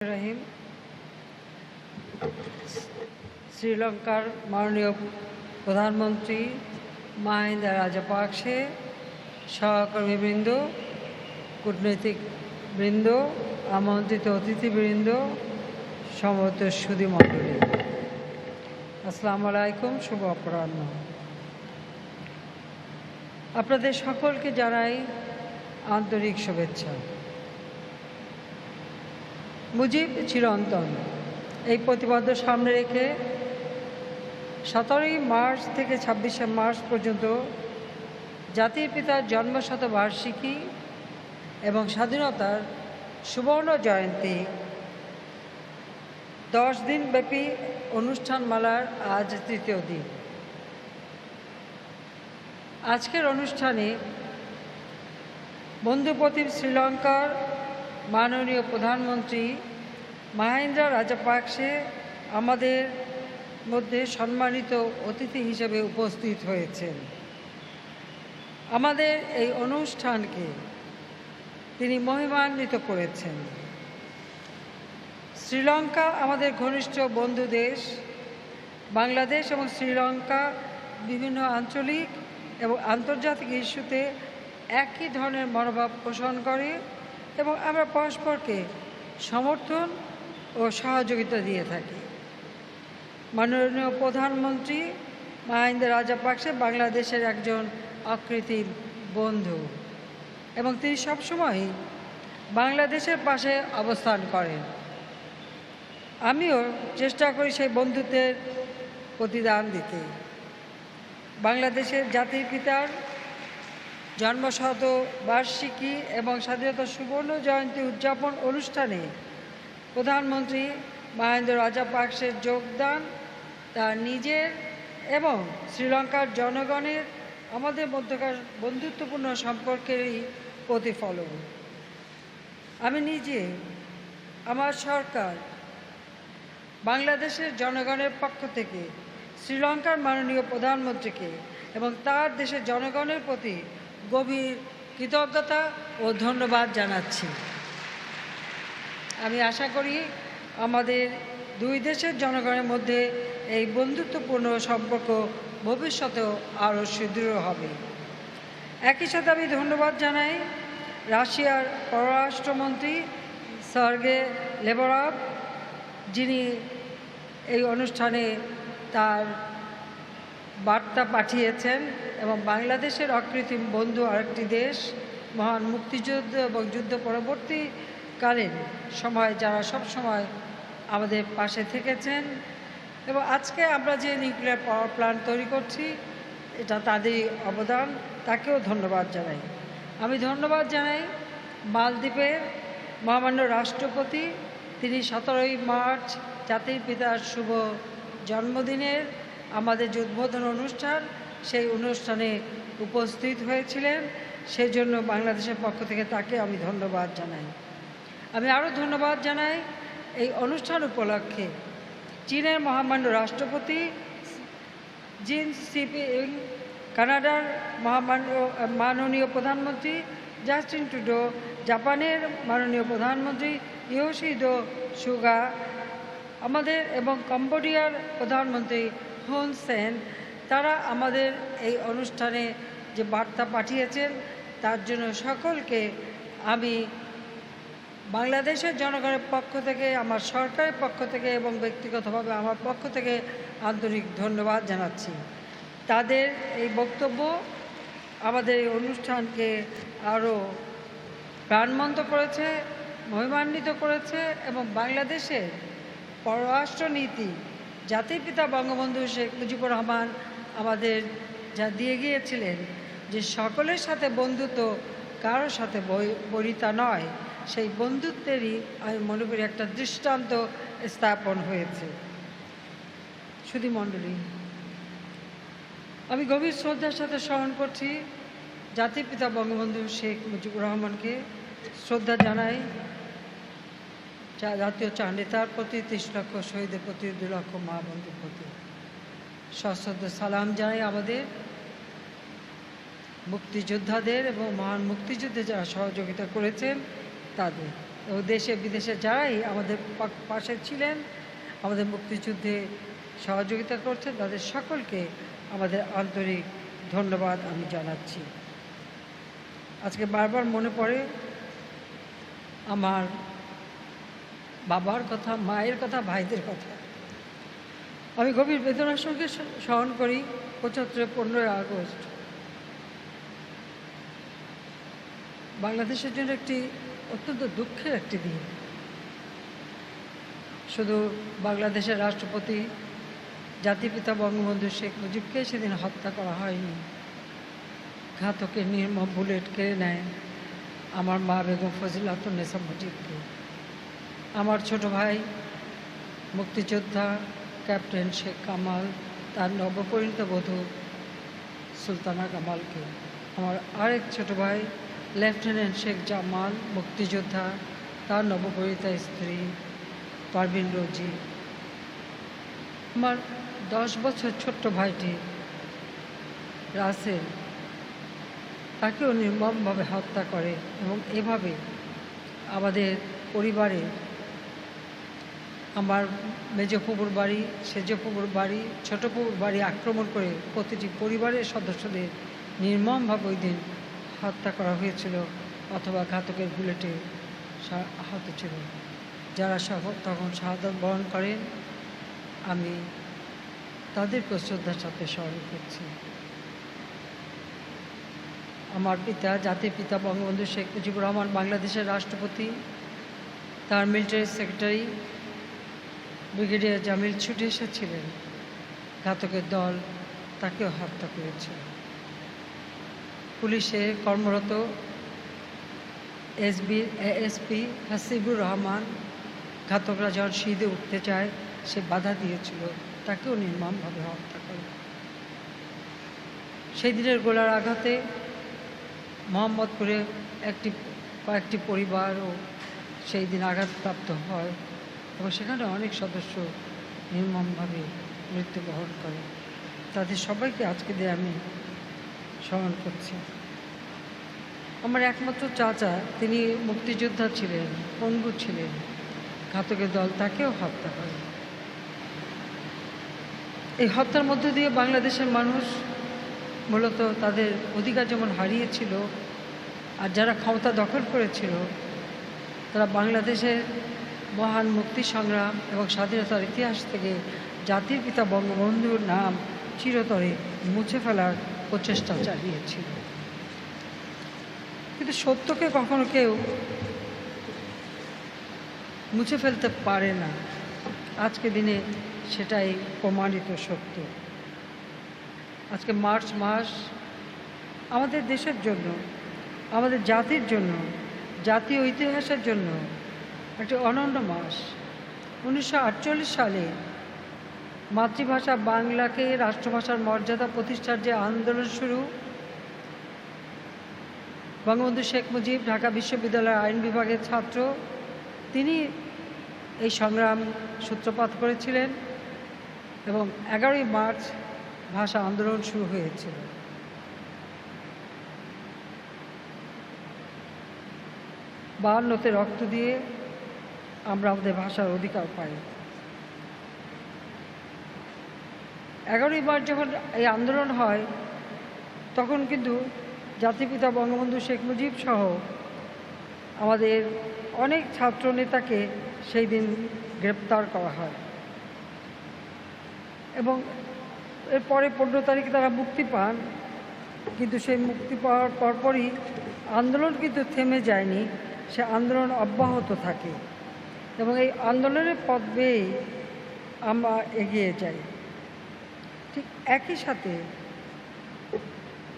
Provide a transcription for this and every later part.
রহিম শ্রীলঙ্কার মাননীয় প্রধানমন্ত্রী মাহিন্দা রাজাপাকসে, সহকর্মীবৃন্দ, কূটনৈতিক বৃন্দ, আমন্ত্রিত অতিথিবৃন্দ, সমবেত সুধীমণ্ডলী, আসসালামু আলাইকুম। শুভ অপরাহ্ন। আপনাদের সকলকে জানাই আন্তরিক শুভেচ্ছা। মুজিব চিরন্তন এই প্রতিপাদ্য সামনে রেখে 17ই মার্চ থেকে 26শে মার্চ পর্যন্ত জাতির পিতার জন্মশতবার্ষিকী এবং স্বাধীনতার সুবর্ণ জয়ন্তী 10 দিনব্যাপী অনুষ্ঠানমালার আজ তৃতীয় দিন। আজকের অনুষ্ঠানে বন্ধুপ্রতিম শ্রীলঙ্কার মাননীয় প্রধানমন্ত্রী মাহিন্দা রাজাপাকসে আমাদের মধ্যে সম্মানিত অতিথি হিসেবে উপস্থিত হয়েছেন। আমাদের এই অনুষ্ঠানকে তিনি মহিমান্বিত করেছেন। শ্রীলঙ্কা আমাদের ঘনিষ্ঠ বন্ধু দেশ। বাংলাদেশ এবং শ্রীলঙ্কা বিভিন্ন আঞ্চলিক এবং আন্তর্জাতিক ইস্যুতে একই ধরনের মনোভাব পোষণ করে এবং আমরা পরস্পরকে সমর্থন ও সহযোগিতা দিয়ে থাকি। মাননীয় প্রধানমন্ত্রী মাহিন্দা রাজাপাকসে বাংলাদেশের একজন অকৃত্রিম বন্ধু এবং তিনি সবসময়ই বাংলাদেশের পাশে অবস্থান করেন। আমিও চেষ্টা করি সেই বন্ধুত্বের প্রতিদান দিতে। বাংলাদেশের জাতির পিতার জন্মশতবার্ষিকী এবং স্বাধীনতা সুবর্ণ জয়ন্তী উদযাপন অনুষ্ঠানে প্রধানমন্ত্রী মাহিন্দা রাজাপাকসের যোগদান তার নিজের এবং শ্রীলঙ্কার জনগণের আমাদের মধ্যকার বন্ধুত্বপূর্ণ সম্পর্কেরই প্রতিফলন। আমি নিজে, আমার সরকার বাংলাদেশের জনগণের পক্ষ থেকে শ্রীলঙ্কার মাননীয় প্রধানমন্ত্রীকে এবং তার দেশের জনগণের প্রতি গভীর কৃতজ্ঞতা ও ধন্যবাদ জানাচ্ছি। আমি আশা করি আমাদের দুই দেশের জনগণের মধ্যে এই বন্ধুত্বপূর্ণ সম্পর্ক ভবিষ্যতেও আরও সুদৃঢ় হবে। একই সাথে আমি ধন্যবাদ জানাই রাশিয়ার পররাষ্ট্রমন্ত্রী সার্গে লেভরভ, যিনি এই অনুষ্ঠানে তার বার্তা পাঠিয়েছেন এবং বাংলাদেশের অকৃত্রিম বন্ধু আরেকটি দেশ, মহান মুক্তিযুদ্ধ এবং যুদ্ধ পরবর্তীকালীন সময় যারা সব সময় আমাদের পাশে থেকেছেন এবং আজকে আমরা যে নিউক্লিয়ার পাওয়ার প্ল্যান্ট তৈরি করছি এটা তাদেরই অবদান, তাকেও ধন্যবাদ জানাই। আমি ধন্যবাদ জানাই মালদ্বীপের মহামান্য রাষ্ট্রপতি, তিনি 17ই মার্চ জাতির পিতার শুভ জন্মদিনের আমাদের যে উদ্বোধন অনুষ্ঠান সেই অনুষ্ঠানে উপস্থিত হয়েছিলেন, সেজন্য বাংলাদেশের পক্ষ থেকে তাকে আমি ধন্যবাদ জানাই। আমি আরও ধন্যবাদ জানাই এই অনুষ্ঠান উপলক্ষে চীনের মহামান্য রাষ্ট্রপতি জিন সিপিং, কানাডার মাননীয় প্রধানমন্ত্রী জাস্টিন ট্রুডো, জাপানের মাননীয় প্রধানমন্ত্রী ইয়োশিহিদে সুগা আমাদের এবং কম্বোডিয়ার প্রধানমন্ত্রী হুন সেন, তারা আমাদের এই অনুষ্ঠানে যে বার্তা পাঠিয়েছেন তার জন্য সকলকে আমি বাংলাদেশের জনগণের পক্ষ থেকে, আমার সরকারের পক্ষ থেকে এবং ব্যক্তিগতভাবে আমার পক্ষ থেকে আন্তরিক ধন্যবাদ জানাচ্ছি। তাদের এই বক্তব্য আমাদের এই অনুষ্ঠানকে আরও প্রাণবন্ত করেছে, মহিমান্বিত করেছে এবং বাংলাদেশের পররাষ্ট্রনীতি জাতির পিতা বঙ্গবন্ধু শেখ মুজিবুর রহমান আমাদের যা দিয়ে গিয়েছিলেন যে সকলের সাথে বন্ধুত্ব, কারোর সাথে বরিতা নয়, সেই বন্ধুত্বেরই আমি মনে করি একটা দৃষ্টান্ত স্থাপন হয়েছে। সুধীমণ্ডলী, আমি গভীর শ্রদ্ধার সাথে স্মরণ করছি জাতির পিতা বঙ্গবন্ধু শেখ মুজিবুর রহমানকে, শ্রদ্ধা জানাই জাতীয় চার নেতার প্রতি, 30 লক্ষ শহীদের প্রতি, 2 লক্ষ মা বন্ধুর প্রতি সশ্রদ্ধ সালাম জানাই আমাদের মুক্তিযোদ্ধাদের এবং মহান মুক্তিযুদ্ধে যারা সহযোগিতা করেছেন তাদের এবং দেশে বিদেশে যারাই আমাদের পাশে ছিলেন, আমাদের মুক্তিযুদ্ধে সহযোগিতা করছেন, তাদের সকলকে আমাদের আন্তরিক ধন্যবাদ আমি জানাচ্ছি। আজকে বারবার মনে পড়ে আমার বাবার কথা, মায়ের কথা, ভাইদের কথা। আমি গভীর বেদনার সঙ্গে স্মরণ করি 15ই আগস্ট বাংলাদেশের জন্য একটি অত্যন্ত দুঃখের একটি দিন। শুধু বাংলাদেশের রাষ্ট্রপতি জাতিপিতা বঙ্গবন্ধু শেখ মুজিবকে সেদিন হত্যা করা হয়নি, ঘাতকের নির্মম বুলেট কেড়ে নেয় আমার মা বেগম ফজিলাতুন্নেসা মুজিবকে। আমার ছোট ভাই মুক্তিযোদ্ধা ক্যাপ্টেন শেখ কামাল তার নবপরিণীত বধূ সুলতানা কামালকে, আমার আরেক ছোট ভাই লেফটেন্যান্ট শেখ জামাল মুক্তিযোদ্ধা তার নবপরিণীতা স্ত্রী পারভিন রোজি, আমার 10 বছর ছোট্ট ভাইটি রাসেল, তাকেও নির্মমভাবে হত্যা করে। এবং এভাবে আমাদের পরিবারে আমার মেজ ফুপুর বাড়ি, সেজ ফুপুর বাড়ি, ছোটো ফুপুর বাড়ি আক্রমণ করে প্রতিটি পরিবারের সদস্যদের নির্মমভাবে ওই দিন হত্যা করা হয়েছিল অথবা ঘাতকের বুলেটে আহত ছিল। যারা তখন শাহাদাত বরণ করেন, আমি তাদেরকে শ্রদ্ধার সাথে স্মরণ করছি। আমার পিতা, জাতির পিতা বঙ্গবন্ধু শেখ মুজিবুর রহমান বাংলাদেশের রাষ্ট্রপতি, তার মিলিটারি সেক্রেটারি ব্রিগেডিয়ার জামিল ছুটে এসেছিলেন, ঘাতকের দল তাকেও হত্যা করেছে। পুলিশে কর্মরত এএসপি হাসিবুর রহমান, ঘাতকরা যখন সিঁধে উঠতে চায় সে বাধা দিয়েছিল, তাকেও নির্মমভাবে হত্যা করে। সেই দিনের গোলার আঘাতে মোহাম্মদপুরে কয়েকটি পরিবারও সেই দিন আঘাতপ্রাপ্ত হয় এবং সেখানে অনেক সদস্য নির্মমভাবে মৃত্যুবরণ করে। তাদের সবাইকে আজকে দিয়ে আমি স্মরণ করছি। আমার একমাত্র চাচা, তিনি মুক্তিযোদ্ধা ছিলেন, পঙ্গু ছিলেন, ঘাতকের দল তাকেও হত্যা করে। এই হত্যার মধ্য দিয়ে বাংলাদেশের মানুষ মূলত তাদের অধিকার যেমন হারিয়েছিল, আর যারা ক্ষমতা দখল করেছিল তারা বাংলাদেশের মহান মুক্তি সংগ্রাম এবং স্বাধীনতার ইতিহাস থেকে জাতির পিতা বঙ্গবন্ধুর নাম চিরতরে মুছে ফেলার প্রচেষ্টা চালিয়েছিল। কিন্তু সত্যকে কখনো কেউ মুছে ফেলতে পারে না। আজকে দিনে সেটাই প্রমাণিত সত্য। আজকে মার্চ মাস আমাদের দেশের জন্য, আমাদের জাতির জন্য, জাতীয় ইতিহাসের জন্য একটি অনন্য মাস। 1948 সালে মাতৃভাষা বাংলাকে রাষ্ট্রভাষার মর্যাদা প্রতিষ্ঠার যে আন্দোলন শুরু, বঙ্গবন্ধু শেখ মুজিব ঢাকা বিশ্ববিদ্যালয়ের আইন বিভাগের ছাত্র, তিনি এই সংগ্রাম সূত্রপাত করেছিলেন এবং 11ই মার্চ ভাষা আন্দোলন শুরু হয়েছিল। বায়ান্নতে রক্ত দিয়ে আমরা আমাদের ভাষার অধিকার পাই। 11ই মার্চ যখন এই আন্দোলন হয়, তখন কিন্তু জাতিপিতা বঙ্গবন্ধু শেখ মুজিব সহ আমাদের অনেক ছাত্র নেতাকে সেই দিন গ্রেপ্তার করা হয় এবং এরপরে 15 তারিখে তারা মুক্তি পান। কিন্তু সেই মুক্তি পাওয়ার পরপরই আন্দোলন কিন্তু থেমে যায়নি, সে আন্দোলন অব্যাহত থাকে এবং এই আন্দোলনের পথ বেয়ে আমরা এগিয়ে যাই। ঠিক একই সাথে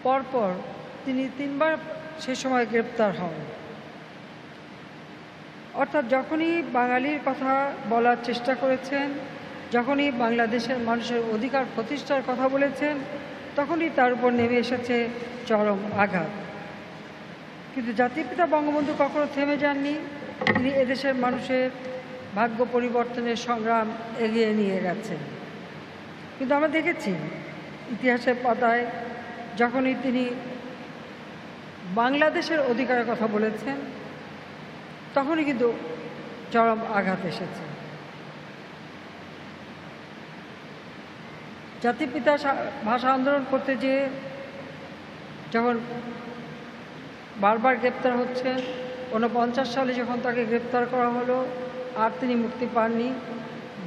পরপর তিনি 3 বার সে সময় গ্রেপ্তার হন। অর্থাৎ যখনই বাঙালির কথা বলার চেষ্টা করেছেন, যখনই বাংলাদেশের মানুষের অধিকার প্রতিষ্ঠার কথা বলেছেন, তখনই তার উপর নেমে এসেছে চরম আঘাত। কিন্তু জাতির পিতা বঙ্গবন্ধু কখনো থেমে যাননি। তিনি এদেশের মানুষের ভাগ্য পরিবর্তনের সংগ্রাম এগিয়ে নিয়ে গেছেন। কিন্তু আমরা দেখেছি ইতিহাসের পাতায় যখনই তিনি বাংলাদেশের অধিকারের কথা বলেছেন, তখনই কিন্তু চরম আঘাত এসেছে। জাতির পিতা ভাষা আন্দোলন করতে যেয়ে যখন বারবার গ্রেপ্তার হচ্ছেন, 49 সালে যখন তাকে গ্রেপ্তার করা হলো আর তিনি মুক্তি পাননি,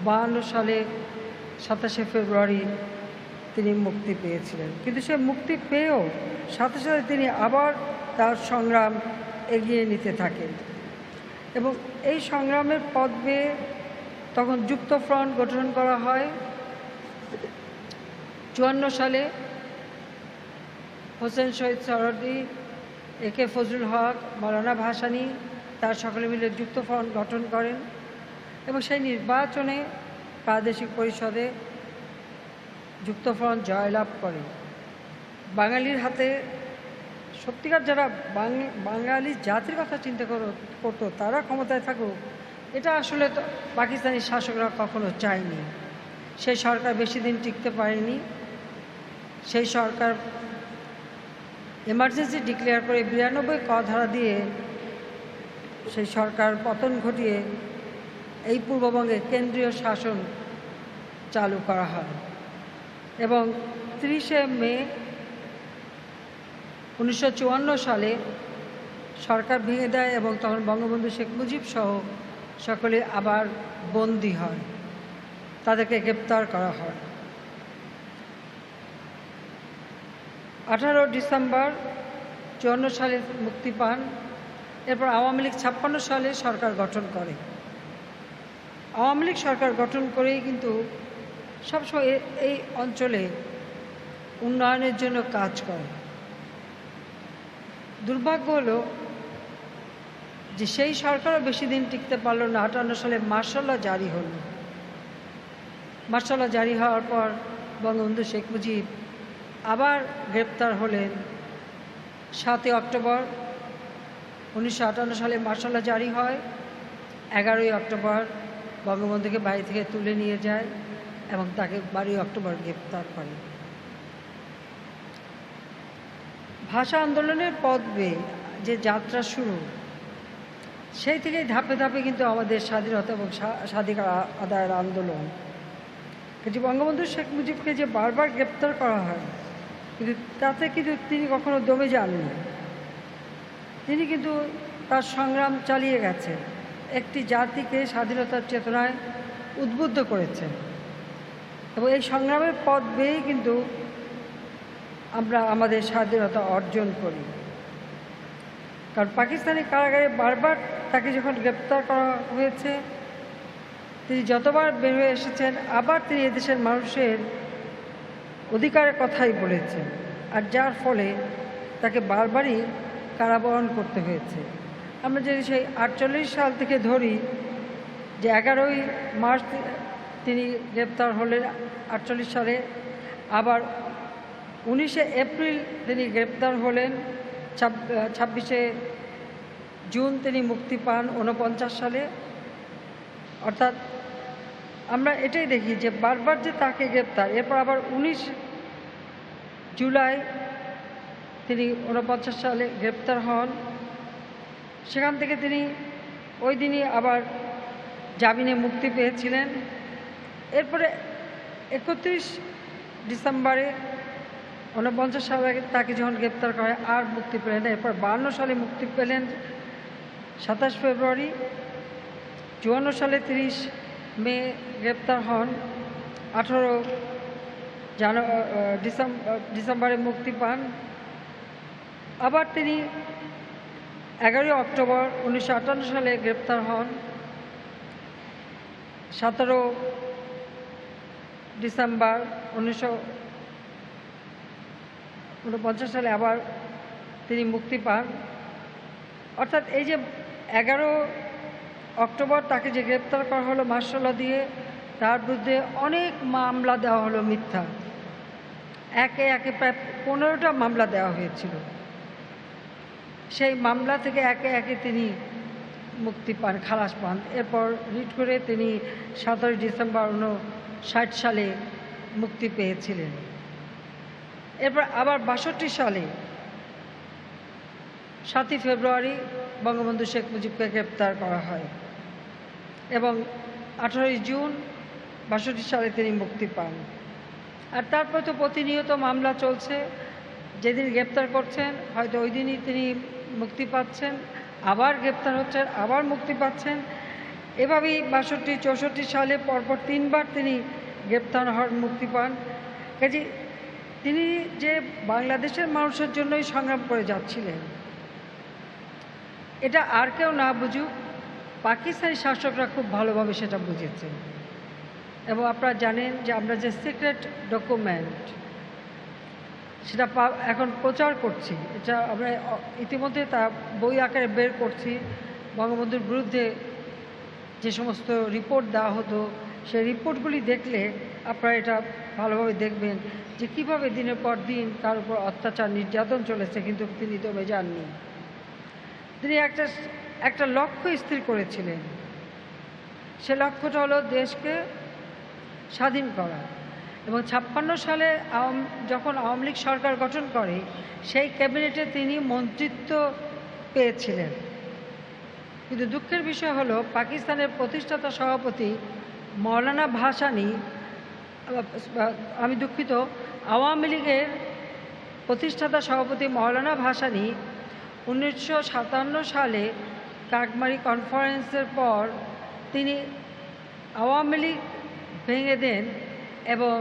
52 সালে 27শে ফেব্রুয়ারি তিনি মুক্তি পেয়েছিলেন। কিন্তু সে মুক্তি পেয়েও সাথে সাথে তিনি আবার তার সংগ্রাম এগিয়ে নিতে থাকেন এবং এই সংগ্রামের পথ বেয়ে তখন যুক্তফ্রন্ট গঠন করা হয়। 54 সালে হোসেন শহীদ সোহরাওয়ার্দী, একে ফজলুল হক, মৌলানা ভাসানী তার সকলে মিলে যুক্তফ্রন্ট গঠন করেন এবং সেই নির্বাচনে প্রাদেশিক পরিষদে যুক্তফ্রন্ট জয়লাভ করে। বাঙালির হাতে সত্যিকার যারা বাঙালি জাতির কথা চিন্তা করতো তারা ক্ষমতায় থাকুক, এটা আসলে তো পাকিস্তানি শাসকরা কখনো চায়নি। সেই সরকার বেশি দিন টিকতে পারেনি। সেই সরকার এমার্জেন্সি ডিক্লেয়ার করে 92 ক ধারা দিয়ে সেই সরকার পতন ঘটিয়ে এই পূর্ববঙ্গে কেন্দ্রীয় শাসন চালু করা হয় এবং 30শে মে 1954 সালে সরকার ভেঙে দেয় এবং তখন বঙ্গবন্ধু শেখ মুজিব সহ সকলে আবার বন্দী হয়, তাদেরকে গ্রেপ্তার করা হয়। 18 ডিসেম্বর 54 সালে মুক্তি পান। এরপর আওয়ামী লীগ 56 সালে সরকার গঠন করে। আওয়ামী লীগ সরকার গঠন করেই কিন্তু সবসময় এই অঞ্চলে উন্নয়নের জন্য কাজ করে। দুর্ভাগ্য হলো যে সেই সরকারও বেশি দিন টিকতে পারল না। 58 সালে মার্শাল ল জারি হল। মার্শাল ল জারি হওয়ার পর বঙ্গবন্ধু শেখ মুজিব আবার গ্রেপ্তার হলেন। 7 অক্টোবর 1958 সালে মার্শাল ল জারি হয়। 11 অক্টোবর বঙ্গবন্ধুকে বাড়ি থেকে তুলে নিয়ে যায় এবং তাকে 12 অক্টোবর গ্রেপ্তার করে। ভাষা আন্দোলনের পথ বেয়ে যে যাত্রা শুরু, সেই থেকেই ধাপে ধাপে কিন্তু আমাদের স্বাধীনতা এবং স্বাধিকার আদায়ের আন্দোলন। কিন্তু বঙ্গবন্ধু শেখ মুজিবকে যে বারবার গ্রেপ্তার করা হয়, কিন্তু তাতে কিন্তু তিনি কখনো দমে যাননি। তিনি কিন্তু তার সংগ্রাম চালিয়ে গেছেন, একটি জাতিকে স্বাধীনতার চেতনায় উদ্বুদ্ধ করেছেন এবং এই সংগ্রামের পথ বেয়েই কিন্তু আমরা আমাদের স্বাধীনতা অর্জন করি। কারণ পাকিস্তানি কারাগারে বারবার তাকে যখন গ্রেপ্তার করা হয়েছে, তিনি যতবার বের হয়ে এসেছেন আবার তিনি এদেশের মানুষের অধিকারের কথাই বলেছেন, আর যার ফলে তাকে বারবারই কারাবরণ করতে হয়েছে। আমরা যদি সেই 48 সাল থেকে ধরি যে 11ই মার্চ তিনি গ্রেপ্তার হলেন 48 সালে, আবার 19শে এপ্রিল তিনি গ্রেপ্তার হলেন, 26শে জুন তিনি মুক্তি পান 49 সালে। অর্থাৎ আমরা এটাই দেখি যে বারবার যে তাকে গ্রেপ্তার, এরপর আবার 19 জুলাই তিনি 49 সালে গ্রেপ্তার হন। সেখান থেকে তিনি ওই দিনই আবার জামিনে মুক্তি পেয়েছিলেন। এরপরে 31 ডিসেম্বরে 49 সালে তাকে যখন গ্রেপ্তার করা হয় আর মুক্তি পেলেন না। এরপর 52 সালে মুক্তি পেলেন 27 ফেব্রুয়ারি। 54 সালে 30 মে গ্রেপ্তার হন। 18 ডিসেম্বরে মুক্তি পান। আবার তিনি 11 অক্টোবর 1958 সালে গ্রেপ্তার হন। 17 ডিসেম্বর 1949 সালে আবার তিনি মুক্তি পান। অর্থাৎ এই যে 11 অক্টোবর তাকে যে গ্রেপ্তার করা হলো মার্শাল ল দিয়ে, তার বিরুদ্ধে অনেক মামলা দেওয়া হলো মিথ্যা। একে একে প্রায় 15টা মামলা দেওয়া হয়েছিল। সেই মামলা থেকে একে একে তিনি মুক্তি পান, খালাস পান। এরপর রিট করে তিনি 17 ডিসেম্বর 1960 সালে মুক্তি পেয়েছিলেন। এরপর আবার 62 সালে 7 ফেব্রুয়ারি বঙ্গবন্ধু শেখ মুজিবকে গ্রেপ্তার করা হয় এবং 18 জুন 62 সালে তিনি মুক্তি পান। আর তারপর তো প্রতিনিয়ত মামলা চলছে, যেদিন গ্রেপ্তার করছেন হয়তো ওই দিনই তিনি মুক্তি পাচ্ছেন, আবার গ্রেপ্তার হচ্ছেন, আবার মুক্তি পাচ্ছেন। এভাবেই 62-64 সালে পরপর 3 বার তিনি গ্রেপ্তার হন, মুক্তি পান। কাজে তিনি যে বাংলাদেশের মানুষের জন্যই সংগ্রাম করে যাচ্ছিলেন, এটা আর কেউ না বুঝুক, পাকিস্তানি শাসকরা খুব ভালোভাবে সেটা বুঝেছেন। এবং আপনারা জানেন যে আমরা যে সিক্রেট ডকুমেন্ট সেটা এখন প্রচার করছি, এটা আমরা ইতিমধ্যে তা বই আকারে বের করছি। বঙ্গবন্ধুর বিরুদ্ধে যে সমস্ত রিপোর্ট দেওয়া হতো, সেই রিপোর্টগুলি দেখলে আপনারা এটা ভালোভাবে দেখবেন যে কীভাবে দিনের পর দিন তার উপর অত্যাচার নির্যাতন চলেছে, কিন্তু তিনি দমে যাননি। তিনি একটা লক্ষ্য স্থির করেছিলেন, সে লক্ষ্যটা হলো দেশকে স্বাধীন করা। এবং 56 সালে যখন আওয়ামী লীগ সরকার গঠন করে, সেই ক্যাবিনেটে তিনি মন্ত্রিত্ব পেয়েছিলেন। কিন্তু দুঃখের বিষয় হলো পাকিস্তানের প্রতিষ্ঠাতা সভাপতি মৌলানা ভাসানী, আমি দুঃখিত, আওয়ামী লীগের প্রতিষ্ঠাতা সভাপতি মৌলানা ভাসানী 1957 সালে কাকমারি কনফারেন্সের পর তিনি আওয়ামী লীগ ভেঙে দেন এবং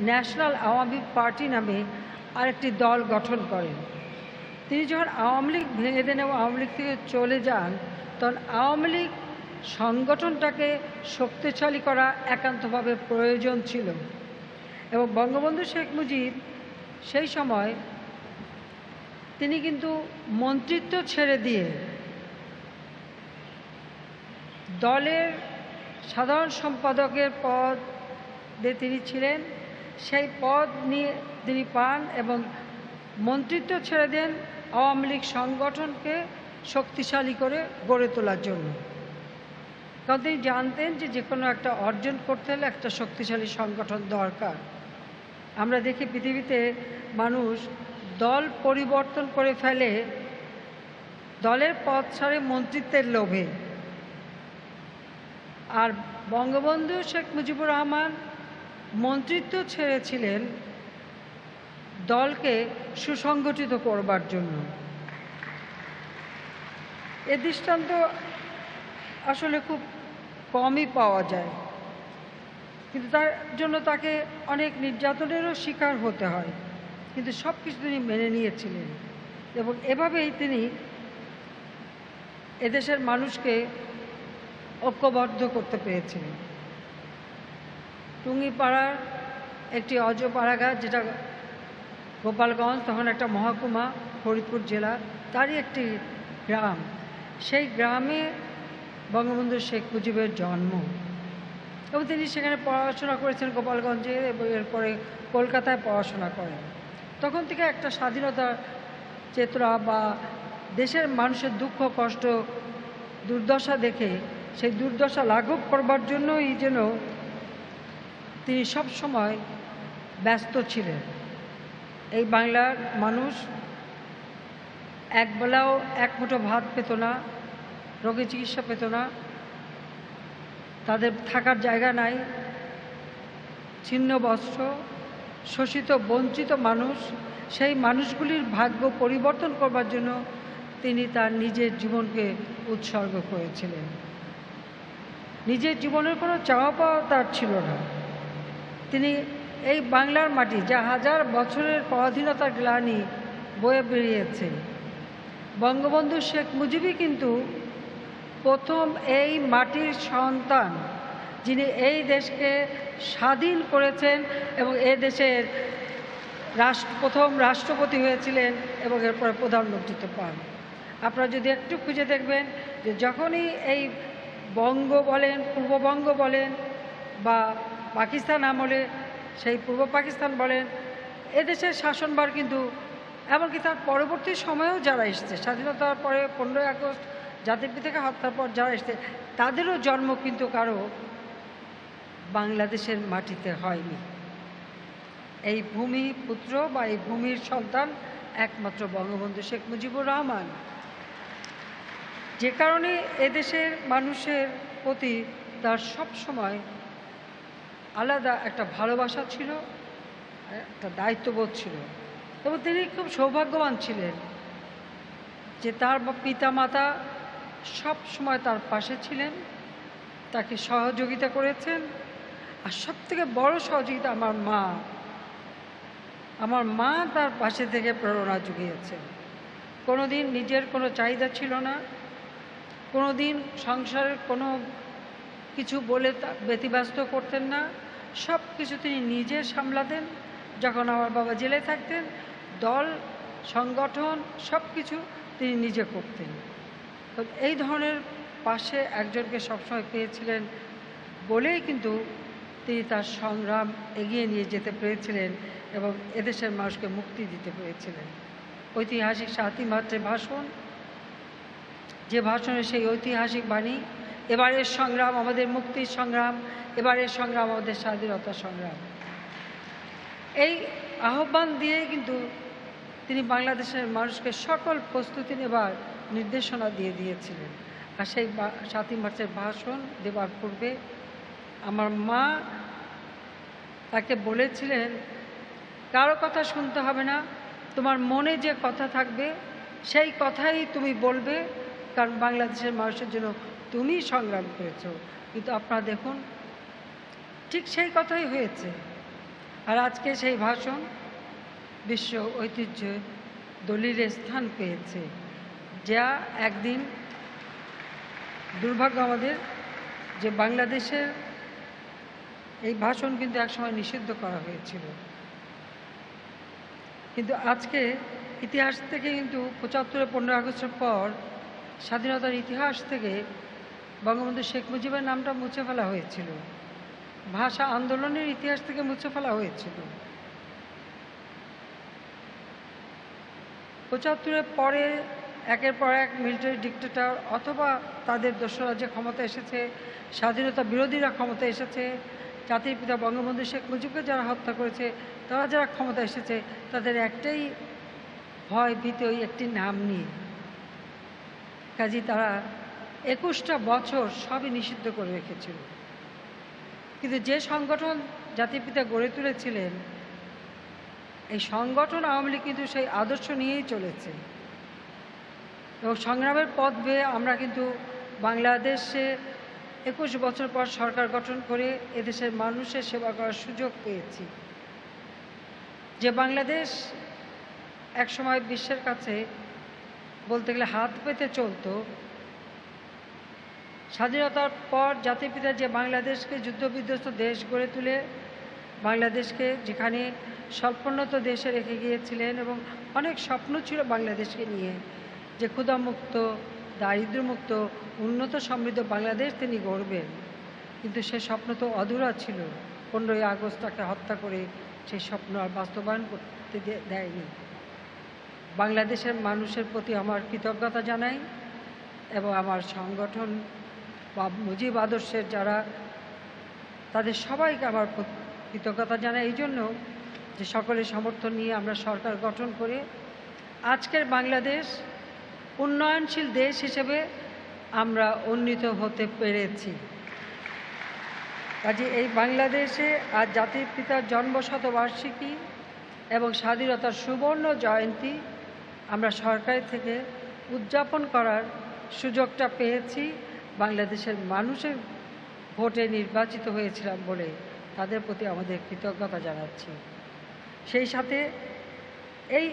ন্যাশনাল আওয়ামী পার্টি নামে আরেকটি দল গঠন করেন। তিনি যখন আওয়ামী লীগ ভেঙে দেন এবং আওয়ামী লীগ থেকে চলে যান, তখন আওয়ামী লীগ সংগঠনটাকে শক্তিশালী করা একান্তভাবে প্রয়োজন ছিল। এবং বঙ্গবন্ধু শেখ মুজিব সেই সময় তিনি কিন্তু মন্ত্রিত্ব ছেড়ে দিয়ে দলের সাধারণ সম্পাদকের পদে তিনি ছিলেন, সেই পদ নিয়ে তিনি পান এবং মন্ত্রিত্ব ছেড়ে দেন আওয়ামী লীগ সংগঠনকে শক্তিশালী করে গড়ে তোলার জন্য। কারণ তিনি জানতেন যে কোনো একটা অর্জন করতে হলে একটা শক্তিশালী সংগঠন দরকার। আমরা দেখি পৃথিবীতে মানুষ দল পরিবর্তন করে ফেলে দলের পদ ছাড়ে মন্ত্রিত্বের লোভে। আর বঙ্গবন্ধু শেখ মুজিবুর রহমান মন্ত্রিত্ব ছেড়েছিলেন দলকে সুসংগঠিত করবার জন্য। এ দৃষ্টান্ত আসলে খুব কমই পাওয়া যায়, কিন্তু তার জন্য তাকে অনেক নির্যাতনেরও শিকার হতে হয়, কিন্তু সব কিছু তিনি মেনে নিয়েছিলেন এবং এভাবেই তিনি এদেশের মানুষকে ঐক্যবদ্ধ করতে পেরেছিলেন। টুঙ্গিপাড়ার একটি অজপাড়াগাছ, যেটা গোপালগঞ্জ, তখন একটা মহকুমা, ফরিদপুর জেলা, তারই একটি গ্রাম। সেই গ্রামে বঙ্গবন্ধু শেখ মুজিবের জন্ম এবং তিনি সেখানে পড়াশোনা করেছেন গোপালগঞ্জে এবং এরপরে কলকাতায় পড়াশোনা করেন। তখন থেকে একটা স্বাধীনতা চেতনা বা দেশের মানুষের দুঃখ কষ্ট দুর্দশা দেখে সেই দুর্দশা লাঘব করবার জন্যই যেন তিনি সব সময় ব্যস্ত ছিলেন। এই বাংলার মানুষ একবেলাও এক মুঠো ভাত পেত না, রোগী চিকিৎসা পেত না, তাদের থাকার জায়গা নাই, ছিন্ন বস্ত্র, শোষিত বঞ্চিত মানুষ, সেই মানুষগুলির ভাগ্য পরিবর্তন করবার জন্য তিনি তার নিজের জীবনকে উৎসর্গ করেছিলেন। নিজের জীবনের কোনো চাওয়া পাওয়া তার ছিল না। তিনি এই বাংলার মাটি, যা হাজার বছরের পরাধীনতার গ্লানি বয়ে বেরিয়েছে, বঙ্গবন্ধু শেখ মুজিবই কিন্তু প্রথম এই মাটির সন্তান, যিনি এই দেশকে স্বাধীন করেছেন এবং এ দেশের প্রথম রাষ্ট্রপতি হয়েছিলেন এবং এরপরে প্রধানমন্ত্রিত্ব পান। আপনারা যদি একটু খুঁজে দেখবেন যে যখনই এই বঙ্গ বলেন, পূর্ববঙ্গ বলেন বা পাকিস্তান আমলে সেই পূর্ব পাকিস্তান বলেন, এদেশের শাসনভার কিন্তু এমনকি তার পরবর্তী সময়েও যারা এসছে, স্বাধীনতার পরে 15ই আগস্ট জাতির পিতাকে হত্যার পর যারা এসছে, তাদেরও জন্ম কিন্তু কারো বাংলাদেশের মাটিতে হয়নি। এই ভূমি পুত্র বা এই ভূমির সন্তান একমাত্র বঙ্গবন্ধু শেখ মুজিবুর রহমান। যে কারণে এদেশের মানুষের প্রতি তার সব সময় আলাদা একটা ভালোবাসা ছিল, একটা দায়িত্ববোধ ছিল। এবং তিনি খুব সৌভাগ্যবান ছিলেন যে তার পিতামাতা সব সময় তার পাশে ছিলেন, তাকে সহযোগিতা করেছেন। আর সবথেকে বড় সহযোগিতা আমার মা তার পাশে থেকে প্রেরণা জুগিয়েছেন। কোনো দিন নিজের কোনো চাহিদা ছিল না, কোনো দিন সংসারের কোনো কিছু বলে ব্যতিব্যস্ত করতেন না, সব কিছু তিনি নিজে সামলাতেন। যখন আমার বাবা জেলে থাকতেন, দল সংগঠন সব কিছু তিনি নিজে করতেন। তো এই ধরনের পাশে একজনকে সবসময় পেয়েছিলেন বলেই কিন্তু তিনি তার সংগ্রাম এগিয়ে নিয়ে যেতে পেরেছিলেন এবং এদেশের মানুষকে মুক্তি দিতে পেরেছিলেন। ঐতিহাসিক ৭ই মার্চের ভাষণ, যে ভাষণে সেই ঐতিহাসিক বাণী, এবারের সংগ্রাম আমাদের মুক্তির সংগ্রাম, এবারের সংগ্রাম আমাদের স্বাধীনতার সংগ্রাম, এই আহ্বান দিয়েই কিন্তু তিনি বাংলাদেশের মানুষকে সকল প্রস্তুতি নেবার নির্দেশনা দিয়ে দিয়েছিলেন। আর সেই ৭ই মার্চের ভাষণ দেবার পূর্বে আমার মা তাকে বলেছিলেন, কারো কথা শুনতে হবে না, তোমার মনে যে কথা থাকবে সেই কথাই তুমি বলবে, কারণ বাংলাদেশের মানুষের জন্য তুমি সংগ্রাম করেছো। কিন্তু আপনারা দেখুন, ঠিক সেই কথাই হয়েছে। আর আজকে সেই ভাষণ বিশ্ব ঐতিহ্য দলিলে স্থান পেয়েছে, যা একদিন দুর্ভাগ্য আমাদের যে বাংলাদেশের এই ভাষণ কিন্তু একসময় নিষিদ্ধ করা হয়েছিল। কিন্তু আজকে ইতিহাস থেকে কিন্তু ৭৫ 15 আগস্টের পর স্বাধীনতার ইতিহাস থেকে বঙ্গবন্ধু শেখ মুজিবের নামটা মুছে ফেলা হয়েছিল, ভাষা আন্দোলনের ইতিহাস থেকে মুছে ফেলা হয়েছিল। ৭৫-এর পরে একের পর এক মিলিটারি ডিক্টেটর অথবা তাদের দোসররা যে ক্ষমতা এসেছে, স্বাধীনতা বিরোধীরা ক্ষমতা এসেছে, জাতির পিতা বঙ্গবন্ধু শেখ মুজিবকে যারা হত্যা করেছে, তারা যারা ক্ষমতা এসেছে, তাদের একটাই ভয় ভীতি, ওই একটি নাম নিয়ে। কাজেই তারা ২১টা বছর সবই নিষিদ্ধ করে রেখেছিল। কিন্তু যে সংগঠন জাতির পিতা গড়ে তুলেছিলেন, এই সংগঠন আওয়ামী লীগ কিন্তু সেই আদর্শ নিয়েই চলেছে এবং সংগ্রামের পথ বেয়ে আমরা কিন্তু বাংলাদেশে ২১ বছর পর সরকার গঠন করে এদেশের মানুষের সেবা করার সুযোগ পেয়েছি। যে বাংলাদেশ একসময় বিশ্বের কাছে বলতে গেলে হাত পেতে চলতো, স্বাধীনতার পর জাতির পিতা যে বাংলাদেশকে যুদ্ধবিধ্বস্ত দেশ গড়ে তুলে বাংলাদেশকে যেখানে স্বল্পোন্নত দেশে রেখে গিয়েছিলেন এবং অনেক স্বপ্ন ছিল বাংলাদেশকে নিয়ে, যে ক্ষুধামুক্ত, দারিদ্র্যমুক্ত, উন্নত সমৃদ্ধ বাংলাদেশ তিনি গড়বেন। কিন্তু সে স্বপ্ন তো অধুরা ছিল। 15ই আগস্ট তাকে হত্যা করে সেই স্বপ্ন আর বাস্তবায়ন করতে দেয়নি। বাংলাদেশের মানুষের প্রতি আমার কৃতজ্ঞতা জানাই এবং আমার সংগঠন বা মুজিব আদর্শের যারা, তাদের সবাইকে আমার কৃতজ্ঞতা জানাই এই জন্য যে সকলের সমর্থন নিয়ে আমরা সরকার গঠন করে আজকের বাংলাদেশ উন্নয়নশীল দেশ হিসেবে আমরা উন্নীত হতে পেরেছি। কাজে এই বাংলাদেশে আজ জাতির পিতার জন্মশতবার্ষিকী এবং স্বাধীনতার সুবর্ণ জয়ন্তী আমরা সরকার থেকে উদযাপন করার সুযোগটা পেয়েছি। বাংলাদেশের মানুষের ভোটে নির্বাচিত হয়েছিলাম বলে তাদের প্রতি আমাদের কৃতজ্ঞতা জানাচ্ছি। সেই সাথে এই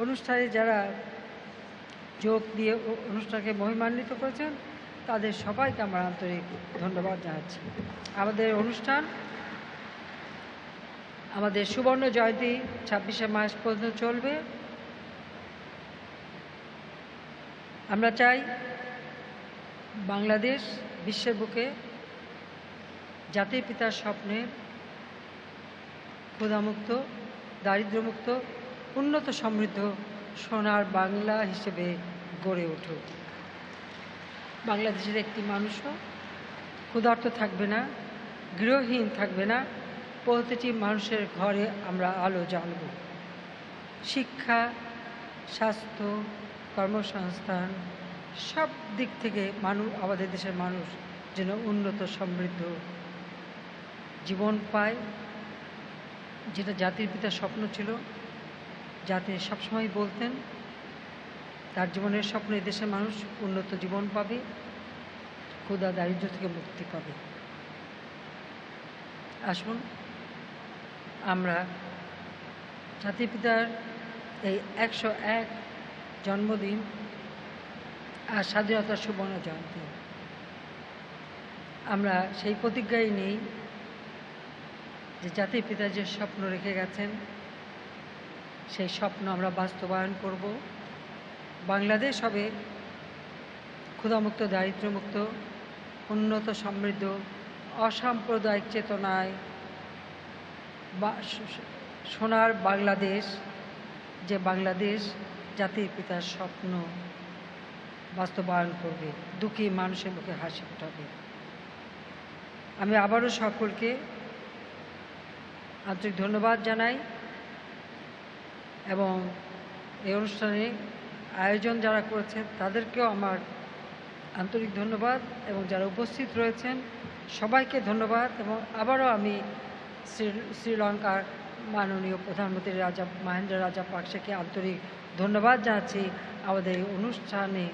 অনুষ্ঠানে যারা যোগ দিয়ে অনুষ্ঠানকে মহিমান্বিত করেছেন তাদের সবাইকে আমার আন্তরিক ধন্যবাদ জানাচ্ছি। আমাদের অনুষ্ঠান আমাদের সুবর্ণ জয়ন্তী 26শে মার্চ পর্যন্ত চলবে। আমরা চাই বাংলাদেশ বিশ্বের বুকে জাতির পিতার স্বপ্নের ক্ষুধামুক্ত, দারিদ্র্যমুক্ত, উন্নত সমৃদ্ধ সোনার বাংলা হিসেবে গড়ে উঠুক। বাংলাদেশের একটি মানুষও ক্ষুধার্ত থাকবে না, গৃহহীন থাকবে না, প্রতিটি মানুষের ঘরে আমরা আলো জ্বালব। শিক্ষা, স্বাস্থ্য, কর্মসংস্থান, সব দিক থেকে আমাদের দেশের মানুষ যেন উন্নত সমৃদ্ধ জীবন পায়, যেটা জাতির পিতার স্বপ্ন ছিল। জাতি সবসময় বলতেন তার জীবনের স্বপ্ন এই দেশের মানুষ উন্নত জীবন পাবে, ক্ষুধা দারিদ্র্য থেকে মুক্তি পাবে। আসুন আমরা জাতির পিতার এই 101 জন্মদিন আর স্বাধীনতার সুবর্ণ জয়ন্তী আমরা সেই প্রতিজ্ঞাই নেই যে জাতির পিতা যে স্বপ্ন রেখে গেছেন সেই স্বপ্ন আমরা বাস্তবায়ন করব। বাংলাদেশ হবে ক্ষুধামুক্ত, দারিদ্র্যমুক্ত, উন্নত, সমৃদ্ধ, অসাম্প্রদায়িক চেতনায় সোনার বাংলাদেশ, যে বাংলাদেশ জাতির পিতার স্বপ্ন বাস্তবায়ন করবে, দুঃখী মানুষের মুখে হাসি ফোটাবে। আমি আবারও সকলকে আন্তরিক ধন্যবাদ জানাই এবং এই অনুষ্ঠানে আয়োজন যারা করেছেন তাদেরকেও আমার আন্তরিক ধন্যবাদ এবং যারা উপস্থিত রয়েছেন সবাইকে ধন্যবাদ। এবং আবারও আমি শ্রীলঙ্কার মাননীয় প্রধানমন্ত্রী রাজা মহেন্দ্র রাজাপাকসেকে আন্তরিক ধন্যবাদ জানাচ্ছি আমাদের এই অনুষ্ঠানে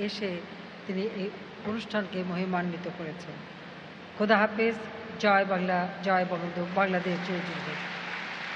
এসে তিনি এই অনুষ্ঠানকে মহিমান্বিত করেছেন। খোদা হাফেজ। জয় বাংলা, জয় বঙ্গবন্ধু, বাংলাদেশ জয়।